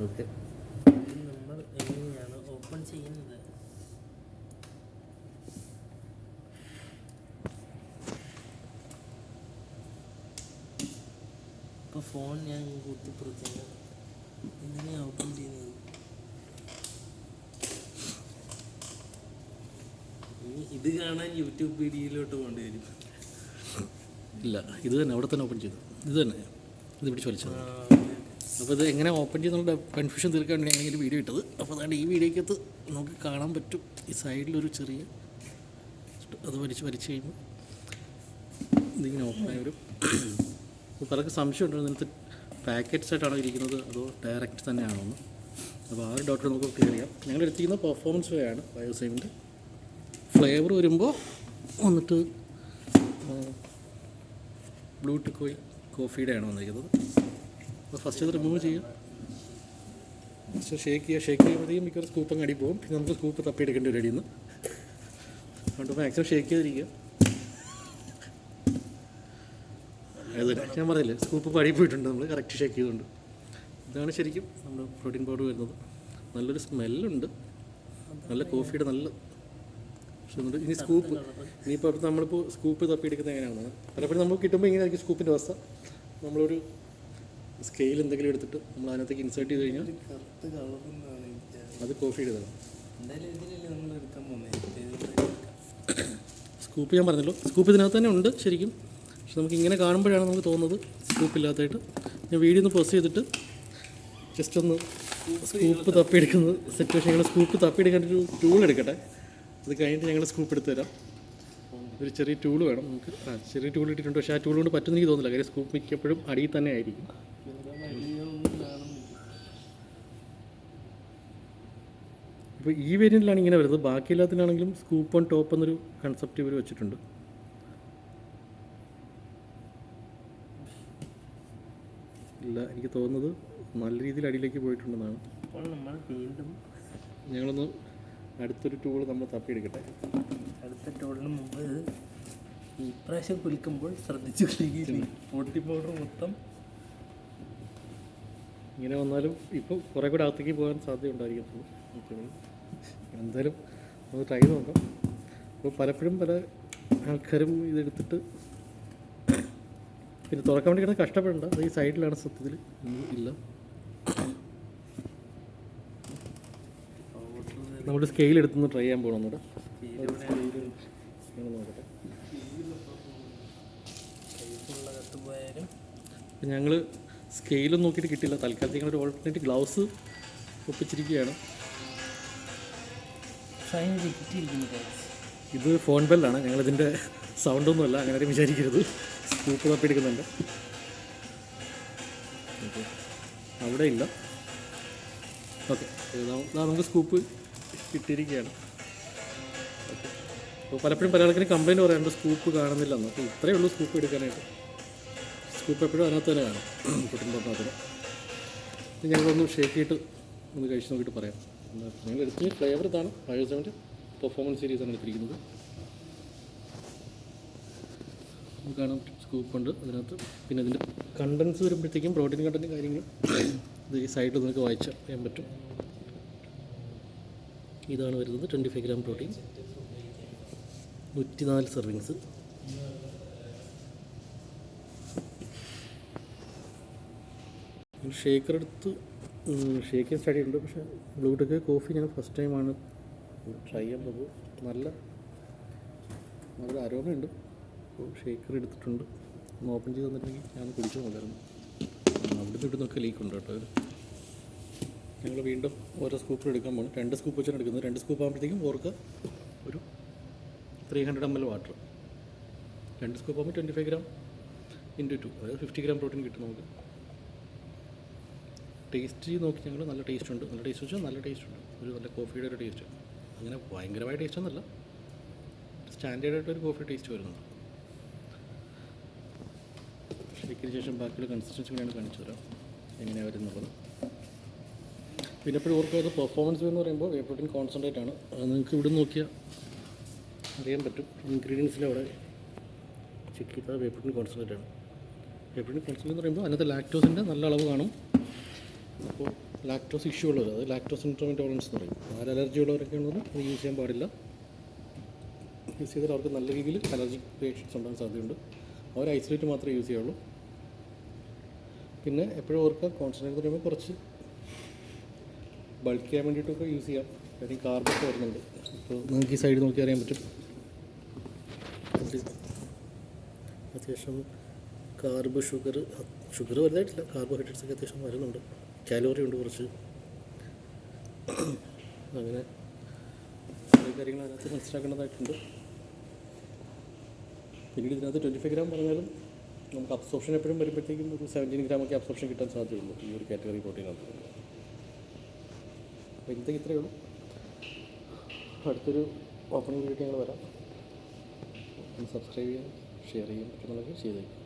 Okay. Number എങ്ങനെയാണ് open ചെയ്യുന്നത്? ഇപ്പോൾ ഫോൺ ഞാൻ കുത്തിപ്പുറത്തേക്ക് എങ്ങനെയാണ് ഓപ്പൺ ചെയ്യുന്നത്? ഇത് കാണാൻ യൂട്യൂബ് വീഡിയോയിലോട്ട് കൊണ്ടുവരും. ഇല്ല, ഇത് തന്നെ അവിടെ തന്നെ ഓപ്പൺ ചെയ്തു. ഇത് തന്നെ ഇത് പിടിച്ച് വലിച്ചത്. അപ്പോൾ ഇത് എങ്ങനെ ഓപ്പൺ ചെയ്യുന്നുള്ള കൺഫ്യൂഷൻ തീർക്കാൻ വേണ്ടി അങ്ങനെ ഒരു വീഡിയോ ഇട്ടത്. അപ്പോൾ അതാണ് ഈ വീഡിയോക്കകത്ത് നമുക്ക് കാണാൻ പറ്റും. ഈ സൈഡിലൊരു ചെറിയ അത് വലിച്ച് കഴിയുമ്പോൾ ഇതിങ്ങനെ ഓപ്പണായി വരും. അപ്പോൾ പലർക്ക് സംശയം ഉണ്ടോ ഇതിനകത്ത് പാക്കറ്റ്സ് ആയിട്ടാണോ ഇരിക്കുന്നത് അതോ ഡയറക്റ്റ് തന്നെയാണോ എന്ന്. അപ്പോൾ ആ ഒരു ഡോക്ടർ നമുക്ക് ക്ലിയർ ചെയ്യാം. ഞങ്ങൾ എടുത്തിരിക്കുന്ന പെർഫോമൻസ് വേ ആണ് ബയോസൈമിൻ്റെ. ഫ്ലേവർ വരുമ്പോൾ വന്നിട്ട് ബ്ലൂടൂത്ത് കോഫിയുടെ ആണ് വന്നിരിക്കുന്നത്. അപ്പോൾ ഫസ്റ്റ് അത് റിമൂവ് ചെയ്യുക. ഫസ്റ്റ് ഷേക്ക് ചെയ്യുമ്പോഴത്തേക്കും മിക്കവാറും സ്കൂപ്പ് അങ്ങ് അടി പോകും. പിന്നെ നമുക്ക് സ്കൂപ്പ് തപ്പിയെടുക്കേണ്ടി വരും അടിയിൽ നിന്ന്. അതുകൊണ്ട് മാക്സിമം ഷേക്ക് ചെയ്തിരിക്കുക. അതുതന്നെ ഞാൻ പറയില്ലേ, സ്കൂപ്പ് അടി പോയിട്ടുണ്ട് നമ്മൾ കറക്റ്റ് ഷേക്ക് ചെയ്തുകൊണ്ട്. ഇതാണ് ശരിക്കും നമ്മുടെ പ്രോട്ടീൻ പൗഡർ വരുന്നത്. നല്ലൊരു സ്മെല്ലുണ്ട്, നല്ല കോഫിയുടെ നല്ല. പക്ഷേ ഇനി സ്കൂപ്പ് ഇനിയിപ്പോൾ നമ്മളിപ്പോൾ സ്കൂപ്പ് തപ്പിയെടുക്കുന്നത് എങ്ങനെയാണെന്ന് പലപ്പോഴും നമ്മൾ കിട്ടുമ്പോൾ ഇങ്ങനെയായിരിക്കും സ്കൂപ്പിൻ്റെ അവസ്ഥ. നമ്മളൊരു സ്കെയിൽ എന്തെങ്കിലും എടുത്തിട്ട് നമ്മൾ അതിനകത്തേക്ക് ഇൻസേർട്ട് ചെയ്ത് കഴിഞ്ഞാൽ അത് കോഫിയുടേതാണ്. സ്കൂപ്പ് ഞാൻ പറഞ്ഞല്ലോ, സ്കൂപ്പ് ഇതിനകത്ത് തന്നെ ഉണ്ട് ശരിക്കും. പക്ഷെ നമുക്ക് ഇങ്ങനെ കാണുമ്പോഴാണ് നമുക്ക് തോന്നുന്നത് സ്കൂപ്പില്ലാത്തതായിട്ട്. ഞാൻ വീഡിയോ ഒന്ന് പോസ്റ്റ് ചെയ്തിട്ട് ജസ്റ്റ് ഒന്ന് സ്കൂപ്പ് തപ്പിയെടുക്കുന്ന സിറ്റുവേഷൻ, ഞങ്ങൾ സ്കൂപ്പ് തപ്പിയെടുക്കേണ്ട ഒരു ടൂൾ എടുക്കട്ടെ. അത് കഴിഞ്ഞിട്ട് ഞങ്ങൾ സ്കൂപ്പ് എടുത്ത് തരാം. ഒരു ചെറിയ ടൂൾ വേണം നമുക്ക്. ചെറിയ ടൂൾ ഇട്ടിട്ടുണ്ട്, പക്ഷേ ആ ടൂൾ കൊണ്ട് പറ്റുമെന്ന് എനിക്ക് തോന്നുന്നില്ല. കാര്യം സ്കൂപ്പ് മിക്കപ്പോഴും അടിയിൽ തന്നെ ആയിരിക്കും. ഇപ്പോൾ ഈ വേരിയൻറ്റിലാണ് ഇങ്ങനെ വരുന്നത്. ബാക്കി എല്ലാത്തിലാണെങ്കിലും സ്കൂപ്പ് ഓൺ ടോപ്പ് എന്നൊരു കൺസെപ്റ്റ് ഇവർ വെച്ചിട്ടുണ്ട്. ഇല്ല, എനിക്ക് തോന്നുന്നത് നല്ല രീതിയിൽ അടിയിലേക്ക് പോയിട്ടുണ്ടെന്നാണ്. ഞങ്ങളൊന്ന് അടുത്തൊരു ടൂൾ നമ്മൾ തപ്പിയെടുക്കട്ടെ. അടുത്ത ടൂളിന് മുമ്പ് ഈ പ്രാവശ്യം കുലിക്കുമ്പോൾ ശ്രദ്ധിച്ചു കുലിക്കില്ല. പൊട്ടി പൗഡർ മൊത്തം ഇങ്ങനെ വന്നാലും ഇപ്പോൾ കുറേ കൂടെ അകത്തേക്ക് പോകാൻ സാധ്യത ഉണ്ടായിരിക്കത്തുള്ളൂ. എന്തായാലും നമുക്ക് ട്രൈ നോക്കാം. അപ്പോൾ പലപ്പോഴും പല ആൾക്കാരും ഇതെടുത്തിട്ട് പിന്നെ തുറക്കാൻ വേണ്ടി കിടന്ന് കഷ്ടപ്പെടേണ്ട. അത് ഈ സൈഡിലാണ് സത്യത്തിൽ ഇല്ല. നമ്മുടെ സ്കെയിൽ എടുത്തൊന്ന് ട്രൈ ചെയ്യാൻ പോകണം. ഒന്നുകൂടെ നോക്കട്ടെ. ഞങ്ങൾ സ്കെയിലൊന്നും നോക്കിയിട്ട് കിട്ടില്ല. തൽക്കാലത്ത് ഞങ്ങളൊരു ഓൾട്ടർനേറ്റ് ഗ്ലൗസ് ഒപ്പിച്ചിരിക്കുകയാണ്. ഇത് ഫോൺ ബെല്ലാണ്. ഞങ്ങളിതിൻ്റെ സൗണ്ടൊന്നുമല്ല, അങ്ങനെ ആരും വിചാരിക്കരുത്. സ്കൂപ്പ് തപ്പിയെടുക്കുന്നുണ്ട്. അവിടെ ഇല്ല. ഓക്കെ, നമുക്ക് സ്കൂപ്പ് കിട്ടിയിരിക്കുകയാണ്. ഓക്കെ, അപ്പോൾ പലപ്പോഴും പല ആൾക്കാരും കംപ്ലയിൻറ്റ് പറയാറുണ്ട് സ്കൂപ്പ് കാണുന്നില്ല എന്ന്. അപ്പോൾ ഇത്രയേ ഉള്ളൂ സ്കൂപ്പ് എടുക്കാനായിട്ട്. സ്കൂപ്പ് എപ്പോഴും അതിനകത്ത് തന്നെ കാണും, കുട്ടുമ്പോട്ടിനകത്ത്. ഞങ്ങളൊന്ന് ഷേക്ക് ചെയ്തിട്ട് ഒന്ന് കഴിച്ച് നോക്കിയിട്ട് പറയാം. ഞങ്ങൾ എടുത്തിട്ട് ഫ്ലേവർ ഇതാണ്. ബയോസൈമിൻ്റെ പെർഫോമൻസ് സീരീസാണ് എടുത്തിരിക്കുന്നത്. കാണാം സ്കൂപ്പുണ്ട് അതിനകത്ത്. പിന്നെ അതിൻ്റെ കണ്ടൻസ് വരുമ്പോഴത്തേക്കും പ്രോട്ടീൻ കണ്ടൻറ്റ് കാര്യങ്ങളും ഇത് ഈ സൈഡിൽ നിങ്ങൾക്ക് വായിച്ചാൽ ചെയ്യാൻ പറ്റും. ഇതാണ് വരുന്നത് 25 ഗ്രാം പ്രോട്ടീൻ, 104 സെർവിങ്സ്. ഷേക്കർ എടുത്ത് ഷേക്കിങ് സ്റ്റഡി ഉണ്ട്. പക്ഷേ ബ്ലൂടൂത്ത് കോഫി ഞാൻ ഫസ്റ്റ് ടൈമാണ് ട്രൈ ചെയ്യാൻ പോകുന്നത്. നല്ല അരോമയുണ്ട്. അപ്പോൾ ഷേക്കർ എടുത്തിട്ടുണ്ട്. ഒന്ന് ഓപ്പൺ ചെയ്ത് തന്നിട്ടുണ്ടെങ്കിൽ ഞാൻ കുടിച്ചു നോക്കായിരുന്നു. അവിടെ നിന്നൊക്കെ ലീക്കുണ്ട് കേട്ടോ. ഞങ്ങൾ വീണ്ടും ഓരോ സ്കൂപ്പ് എടുക്കാൻ പോകണം. 2 സ്കൂപ്പ് വെച്ചാണ് എടുക്കുന്നത്. 2 സ്കൂപ്പ് ആകുമ്പോഴത്തേക്കും ഓർക്ക് ഒരു 300 ml വാട്ടർ. 2 സ്കൂപ്പ് ആകുമ്പോൾ 25 ഗ്രാം ഇൻറ്റു 2, അതായത് 50 ഗ്രാം പ്രോട്ടീൻ കിട്ടും നമുക്ക്. ടേസ്റ്റ് നോക്കി ഞങ്ങൾ നല്ല ടേസ്റ്റ് ഉണ്ട്. നല്ല ടേസ്റ്റ് വെച്ചാൽ നല്ല ടേസ്റ്റ് ഉണ്ട്. ഒരു നല്ല കോഫിയുടെ ഒരു ടേസ്റ്റ്. അങ്ങനെ ഭയങ്കരമായ ടേസ്റ്റ് ഒന്നുമല്ല, സ്റ്റാൻഡേർഡായിട്ടൊരു കോഫി ടേസ്റ്റ് വരുന്നുണ്ട്. ഷേക്കിന് ശേഷം ബാക്കിയുള്ള കൺസിസ്റ്റൻസി കൂടിയാണ് കാണിച്ചു തരാം എങ്ങനെയാണ് വരുന്നുള്ളത്. പിന്നെ എപ്പോഴും ഓർക്കുക, പെർഫോമൻസ് എന്ന് പറയുമ്പോൾ വേ പ്രോട്ടീൻ കോൺസെൻട്രേറ്റ് ആണ്. അത് നിങ്ങൾക്ക് ഇവിടെ നോക്കിയാൽ അറിയാൻ പറ്റും. ഇൻഗ്രീഡിയൻസിൽ അവിടെ ചെക്ക് ചെയ്താൽ വേ പ്രോട്ടീൻ കോൺസെൻട്രേറ്റ് ആണ്. വേ പ്രോട്ടീൻ കോൺസെൻട്രേറ്റ് എന്ന് പറയുമ്പോൾ അതിനകത്ത് ലാക്ടോസിൻ്റെ നല്ല അളവ് കാണും. അപ്പോൾ ലാക്ടോസ് ഇഷ്യൂ ഉള്ളവർ, അത് ലാക്ടോസ് ഇൻടോളറൻസ് എന്ന് പറയും. അലർജി ഉള്ളവരൊക്കെ ഉള്ളത് അത് യൂസ് ചെയ്യാൻ പാടില്ല. യൂസ് ചെയ്താൽ അവർക്ക് നല്ല രീതിയിൽ അലർജിക് റിയാക്ഷൻസ് ഉണ്ടാകാൻ സാധ്യതയുണ്ട്. അവർ ഐസൊലേറ്റ് മാത്രമേ യൂസ് ചെയ്യുള്ളൂ. പിന്നെ എപ്പോഴും അവർക്ക് കോൺസെൻട്രേറ്റ് പറയുമ്പോൾ കുറച്ച് ബൾക്ക് ചെയ്യാൻ വേണ്ടിയിട്ടൊക്കെ യൂസ് ചെയ്യാം. കാര്യം കാർബൊക്കെ വരുന്നുണ്ട്. ഇപ്പോൾ നിങ്ങൾക്ക് ഈ സൈഡ് നോക്കി അറിയാൻ പറ്റും. അത്യാവശ്യം കാർബ്, ഷുഗർ വലുതായിട്ടില്ല, കാർബോഹൈഡ്രേറ്റ്സ് ഒക്കെ അത്യാവശ്യം വരുന്നുണ്ട്. കാലോറി ഉണ്ട് കുറച്ച്. അങ്ങനെ കുറേ കാര്യങ്ങൾ അതിനകത്ത് മനസ്സിലാക്കേണ്ടതായിട്ടുണ്ട്. പിന്നീട് ഇതിനകത്ത് 25 ഗ്രാം പറഞ്ഞാലും നമുക്ക് അബ്സോർപ്ഷൻ എപ്പോഴും വരുമ്പോഴത്തേക്കും ഒരു 17 ഗ്രാമൊക്കെ അബ്സോർപ്ഷൻ കിട്ടാൻ സാധ്യതയുള്ളൂ ഈ ഒരു കാറ്റഗറി പ്രോട്ടീനകത്ത്. അപ്പോൾ ഇന്നത്തേക്ക് ഇത്രയേ ഉള്ളൂ. അടുത്തൊരു ഓപ്പണിംഗ് വീഡിയോ ഞങ്ങൾ വരാം. സബ്സ്ക്രൈബ് ചെയ്യാൻ, ഷെയർ ചെയ്യാൻ പറ്റുന്നതൊക്കെ ചെയ്തേക്കും.